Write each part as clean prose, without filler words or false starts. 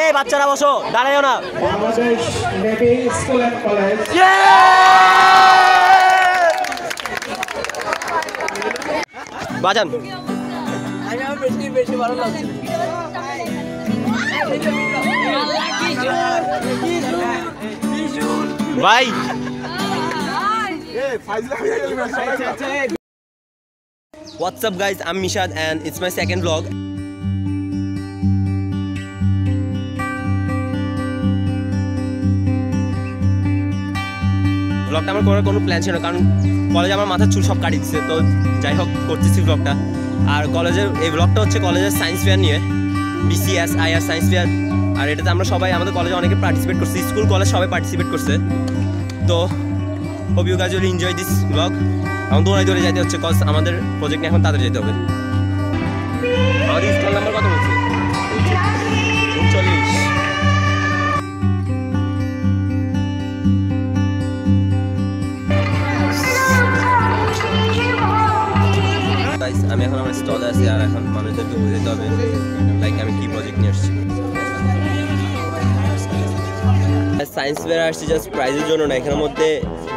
এই বাচ্চারা বসো, দাঁড়ায়ও না। Bangladesh navy school and college. বাজান বেশি ভালো লাগছে ভাই। What's up guys, I'm Mishad and it's my second vlog. ব্লগটা আমার করার কোনো প্ল্যান ছিল না, কারণ কলেজে আমার মাথার চুল সব কাটিয়ে দিচ্ছে, তো যাই হোক করতেছি ব্লগটা। আর কলেজের এই ব্লগটা হচ্ছে কলেজের সায়েন্স ফেয়ার নিয়ে, BCS IR সায়েন্স ফেয়ার। আর এটাতে আমরা সবাই আমাদের কলেজে অনেকে পার্টিসিপেট করছি, স্কুল কলেজ সবাই পার্টিসিপেট করছে। তো hope you guys will enjoy this blog. এখন দৌড়ে যেতে হচ্ছে, কজ আমাদের প্রজেক্ট নিয়ে এখন তাড়াতাড়ি যেতে হবে। আমাদের স্টল নাম্বার কত বলছে? 39। আমি এখন আমার স্টলে আছি, আর এখন মানুষদেরকে বুঝাতে হবে লাইক আমি কি প্রজেক্ট নিয়ে আসছি। সায়েন্স ফেয়ার আসছি জাস্ট প্রাইজের জন্য না, এখানের মধ্যে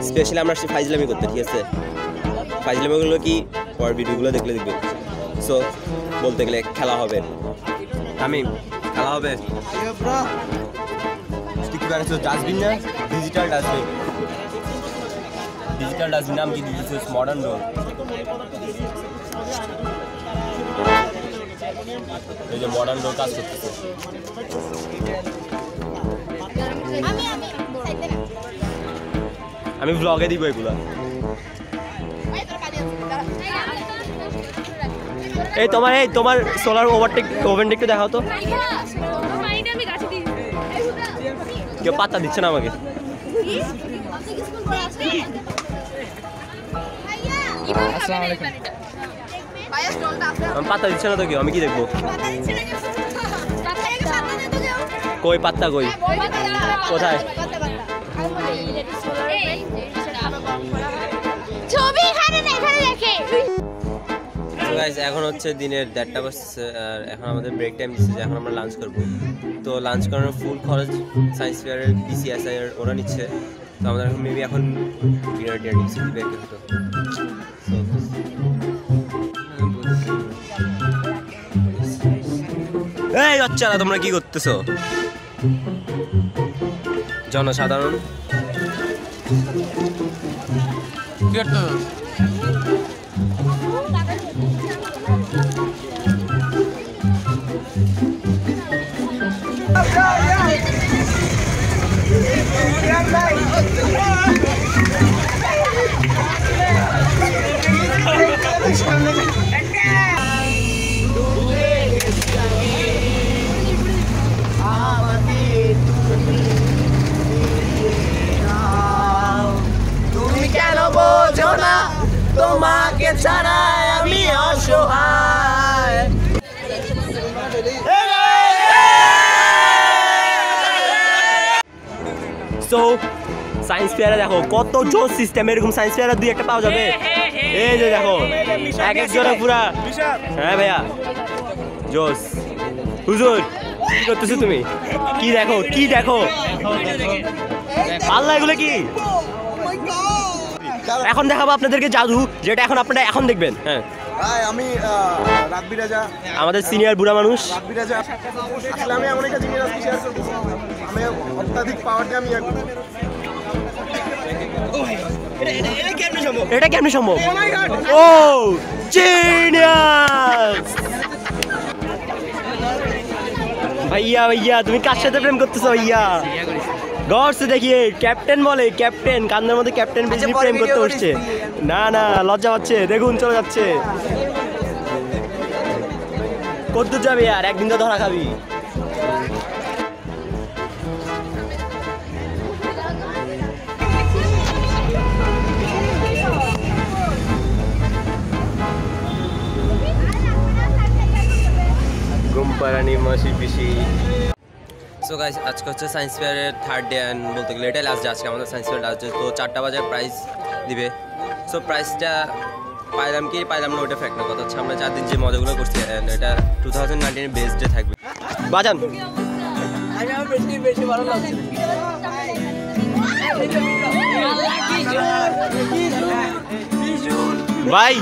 স্পেশালি আমরা আসছি ফাইজলামি করতে, ঠিক আছে? ফাইজলামিগুলো কি পরের ভিডিওগুলো দেখলে দেখবেন। সো বলতে গেলে খেলা হবে, আমি খেলা হবে ডাস্টবিন না, ডিজিটাল ডাস্টবিন। ডিজিটাল ডাস্টবিন নাম কি দিয়েছে? Modern roll. এই যে মডার্ন রোল কাজ করতেছে। আমি ব্লগে দিব এগুলা। এই তোমার সোলার ওভেনটা একটু দেখাও তো। কেউ পাত্তা দিচ্ছে না আমাকে। পাত্তা দিচ্ছে না তো কেউ, আমি কি দেখবো? কই পাত্তা কই? কোথায়? এখন হচ্ছে দিনের 1:30 বাজছে, আর এখন আমাদের ব্রেক টাইম দিচ্ছে, এখন আমরা লাঞ্চ করবো। তো লাঞ্চ করানোর ফুল খরচ সায়েন্স ফেয়ারের BCSI ওরা নিচ্ছে। তো আমাদের এখন মেবি এখন ডিনার দিবে হতো। এই বাচ্চারা তোমরা কি করতেছো? জনসাধারণ তুমি কেন বোঝো না তোমাকে ছাড়া আমি অসহায়। সো সায়েন্স ফেয়ারে দেখো কত জোস সিস্টেম, এরকম সায়েন্স ফেয়ারে দুই একটা পাওয়া যাবে। এই যে দেখো এক এক জোড়া পুরা। হ্যাঁ ভাইয়া জোস। হুজুর কি করতেছো তুমি? কি দেখো কি দেখো আল্লাহ, এগুলো কি? এখন দেখাবো আপনাদেরকে জাদু, যেটা এখন আপনারা এখন দেখবেন। হ্যাঁ আমি রাব্বি রাজা, আমাদের সিনিয়র বুড়া মানুষ। রাব্বি রাজা আসলে আমি এমন একটা জিনিস আজকে শেয়ার করব, আমি অত্যাধিক পাওয়ারটা আমি এটা কেমনে সম্ভব? ও জিনিয়াস! ভাইয়া ভাইয়া তুমি কার সাথে প্রেম করতেছো ভাইয়া? গর্স দেখিয়ে ক্যাপ্টেন বলে, ক্যাপ্টেন কান্দের মধ্যে ক্যাপ্টেন বেশি প্রেম করতে বসছে। না না লজ্জা পাচ্ছে, দেখুন চলে যাচ্ছে। কত যাবে আর একদিন তো ধরা খাবি। গুম্পারানি মাসি পিসি। সো গাইস আজকে হচ্ছে সায়েন্স ফেয়ারের 3rd ডে, অ্যান্ড বলতে গেলে এটাই লাস্ট ডে। আজকে আমাদের সায়েন্স ফেয়ার লাস্ট ডে, তো 4টা বাজে প্রাইজ দিবে। সো প্রাইজটা পাইলাম কি পাইলাম না ওটা ফ্যাক্ট না, কথা হচ্ছে আমরা 4 দিন যে মজাগুলো করছি এটা 2019 বেস্ট ডে থাকবে। বাজান আমি আমার বেশি বেশি ভালো লাগছে ভাই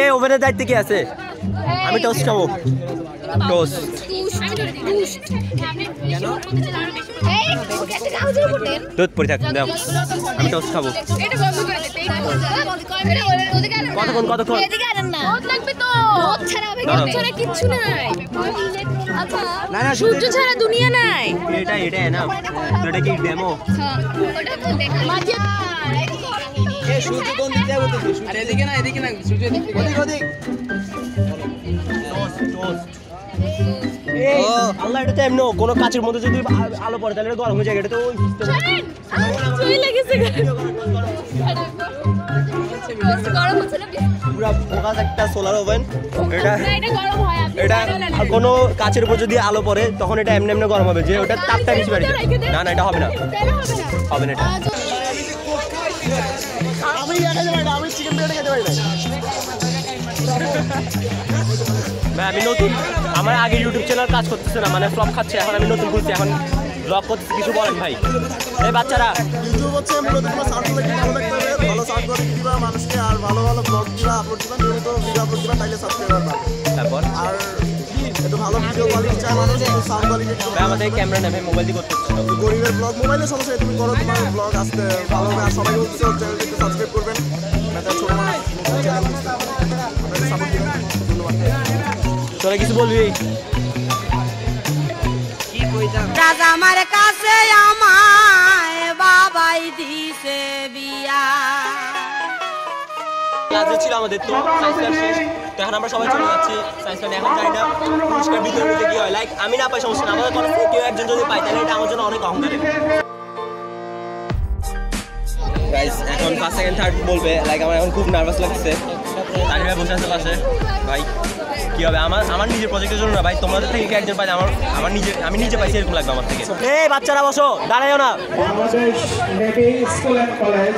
এই ওভেনের দায়িত্বে কি আছে? আমি টোস্ট খাবো। টোস্ট দুধ পড়ে থাক দাও, আমি টোস্ট খাবো। কতক্ষণ সূর্য ছাড়া দুনিয়া নাই। এটা না, এটা কি ডেমো? সূর্য কোন দিক দিয়ে বলতেছিস? আরে এদিকে না সূর্য এদিকে ওদিক আল্লাহ, এটা তো এমনি কোনো কাচের মধ্যে যদি আলো পড়ে তাহলে গরম হয়ে যায়। এটা তো পুরা ফোকাস একটা সোলার ওভেন। এটা কোনো কাচের উপর যদি আলো পড়ে তখন এটা এমনি এমনি গরম হবে, যে ওটা তাপটা বেশি বাড়ি যায়। না এটা হবে না এটা। আমি খেতে পারি না, আমি চিকেন বিরিয়ানি খেতে পারি না। ভাই আমি নতুন, আমার আগে ইউটিউব চ্যানেল কাজ করতেছে না, মানে ফ্লপ খাচ্ছে। এখন আমি নতুন খুলছি, এখন ব্লগ করতেছি। কিছু বলেন ভাই। এই বাচ্চারা ইউটিউব হচ্ছে মূলত তোমার সার্চ কোয়ালিটি ভালো থাকতে হবে, ভালো সার্চ কোয়ালিটি দিবা মানুষকে, আর ভালো ভালো ব্লগ দিবা, আপলোড দিবা, নিয়মিত ভিডিও আপলোড দিবা, তাইলে সাবস্ক্রাইবার বাড়বে। তারপর আর একটু ভালো ভিডিও কোয়ালিটি চায় মানুষ, একটু সাউন্ড কোয়ালিটি। ভাই আমাদের ক্যামেরা নেই, মোবাইল দিয়ে করতে হচ্ছে। গরিবের ব্লগ মোবাইলে সমস্যা, তুমি করো, তোমার ব্লগ আসতে ভালো হবে। আর সবাই হচ্ছে চ্যানেলটি একটু সাবস্ক্রাইব করবেন, এটা ছোট মানুষ চ্যানেল সাপোর্ট দিবেন। ধন্যবাদ। তোরা কিছু বলবি? রাজা আমার কাছে আমায় বাবাই দিছে বিয়া। ক্লাসে ছিল আমাদের, তো সায়েন্স ফেয়ার শেষ, তো এখন আমরা সবাই চলে যাচ্ছি সায়েন্স ফেয়ারে। এখন জানি না পুরস্কার বিতরণ করতে কি হয়। লাইক আমি না পাই সমস্যা না, আমাদের কলেজ থেকে কেউ একজন যদি পাই তাহলে এটা আমার জন্য অনেক অহংকারের। গাইস এখন ফার্স্ট সেকেন্ড থার্ড বলবে, লাইক আমার এখন খুব নার্ভাস লাগছে। তানি ভাই বসে আছে পাশে। ভাই কি হবে? আমার নিজের প্রজেক্টের জন্য না ভাই, তোমাদের থেকে কি একজন পাই, আমি নিজে পাইছি এরকম লাগবে আমার থেকে। এই বাচ্চারা বসো, দাঁড়াইও না। Bangladesh Navy School and College.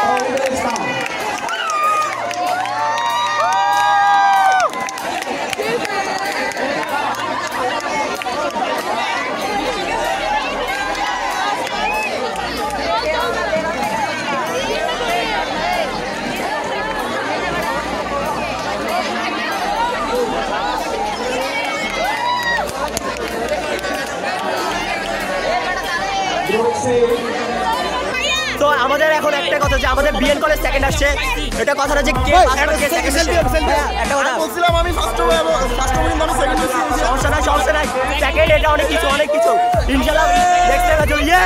Always down. Group C. তো আমাদের এখন একটা কথা, যে আমাদের বিএন কলেজ সেকেন্ড আসছে, এটা কথাটা যে কে ফার্স্ট হবে কে সেকেন্ড আসছে। একটা কথা বলছিলাম আমি ফার্স্ট হবে, কিন্তু আমি সেকেন্ড হয়েছি। সমস্যা নাই সেকেন্ড, এটা অনেক কিছু ইনশাআল্লাহ দেখতে পাচ্ছি। ইয়ে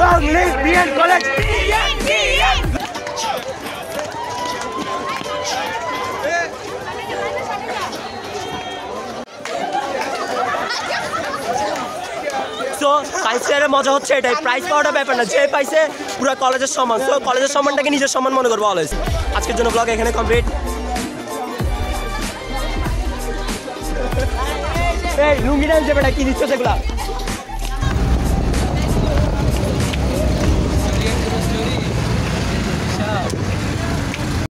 লং লিভ বিএন কলেজ। তো সায়েন্স ফেয়ারের মজা হচ্ছে এটাই, প্রাইজ পাওয়াটা ব্যাপার না, যে পাইছে পুরো কলেজের সম্মান। তো কলেজের সম্মানটাকে নিজের সম্মান মনে করবো অলওয়েজ। আজকের জন্য ব্লগ এখানে কমপ্লিট। এই লুঙ্গি ডান্স যে বেটা কি দিচ্ছ সেগুলা?